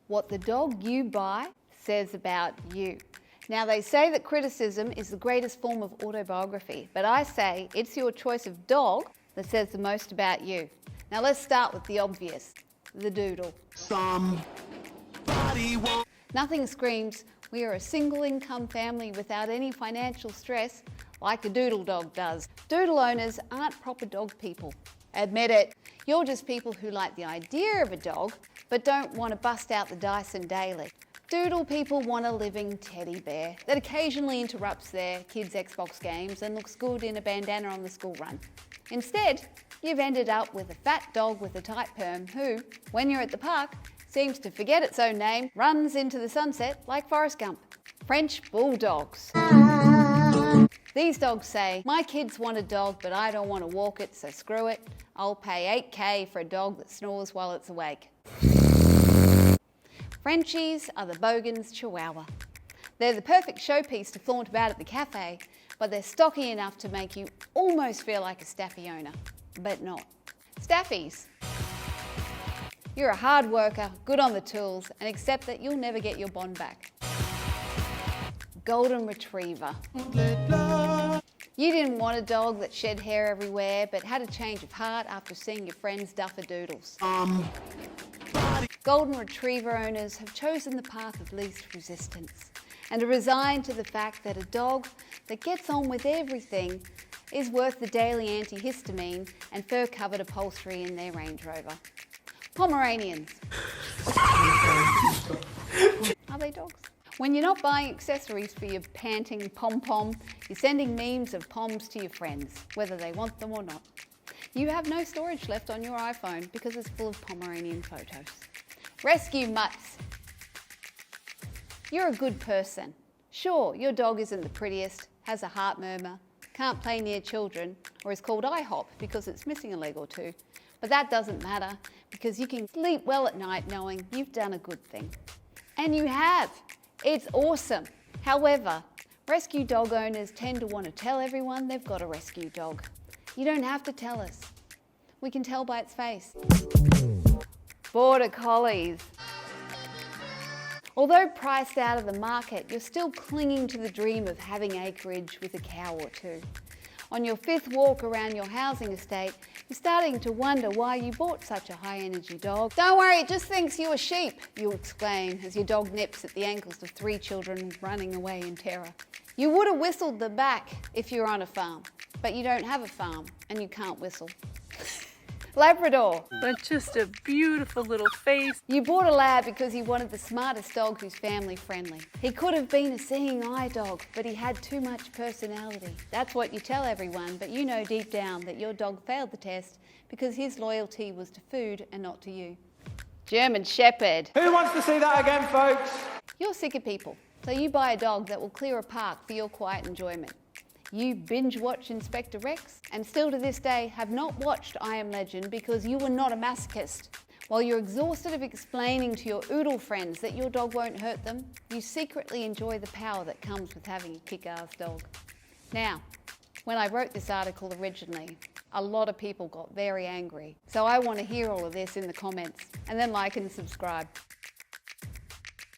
What the dog you buy says about you. Now, they say that criticism is the greatest form of autobiography, but I say it's your choice of dog that says the most about you. Now, let's start with the obvious, the Doodle. Nothing screams, we are a single income family without any financial stress like a Doodle dog does. Doodle owners aren't proper dog people. Admit it. You're just people who like the idea of a dog, but don't want to bust out the Dyson daily. Doodle people want a living teddy bear that occasionally interrupts their kids' Xbox games and looks good in a bandana on the school run. Instead, you've ended up with a fat dog with a tight perm who, when you're at the park, seems to forget its own name, runs into the sunset like Forrest Gump. French bulldogs. These dogs say, my kids want a dog, but I don't want to walk it, so screw it. I'll pay $8,000 for a dog that snores while it's awake. Frenchies are the Bogan's Chihuahua. They're the perfect showpiece to flaunt about at the cafe, but they're stocky enough to make you almost feel like a Staffy owner, but not. Staffies. You're a hard worker, good on the tools, and accept that you'll never get your bond back. Golden Retriever. You didn't want a dog that shed hair everywhere, but had a change of heart after seeing your friends Duffer-Doodles. Golden Retriever owners have chosen the path of least resistance and are resigned to the fact that a dog that gets on with everything is worth the daily antihistamine and fur-covered upholstery in their Range Rover. Pomeranians. Are they dogs? When you're not buying accessories for your panting pom-pom, you're sending memes of poms to your friends, whether they want them or not. You have no storage left on your iPhone because it's full of Pomeranian photos. Rescue mutts. You're a good person. Sure, your dog isn't the prettiest, has a heart murmur, can't play near children, or is called IHOP because it's missing a leg or two. But that doesn't matter because you can sleep well at night knowing you've done a good thing. And you have. It's awesome. However, rescue dog owners tend to want to tell everyone they've got a rescue dog. You don't have to tell us. We can tell by its face. Border Collies. Although priced out of the market, you're still clinging to the dream of having acreage with a cow or two. On your fifth walk around your housing estate, you're starting to wonder why you bought such a high-energy dog. Don't worry, it just thinks you're a sheep, you exclaim as your dog nips at the ankles of 3 children running away in terror. You would have whistled them back if you're on a farm, but you don't have a farm and you can't whistle. Labrador. But just a beautiful little face. You bought a lab because you wanted the smartest dog who's family friendly. He could have been a seeing eye dog, but he had too much personality. That's what you tell everyone, but you know deep down that your dog failed the test because his loyalty was to food and not to you. German Shepherd. Who wants to see that again, folks? You're sick of people, so you buy a dog that will clear a park for your quiet enjoyment. You binge watch Inspector Rex and still to this day have not watched I Am Legend because you were not a masochist. While you're exhausted of explaining to your oodle friends that your dog won't hurt them, you secretly enjoy the power that comes with having a kick-ass dog. Now, when I wrote this article originally, a lot of people got very angry. So I want to hear all of this in the comments and then like and subscribe.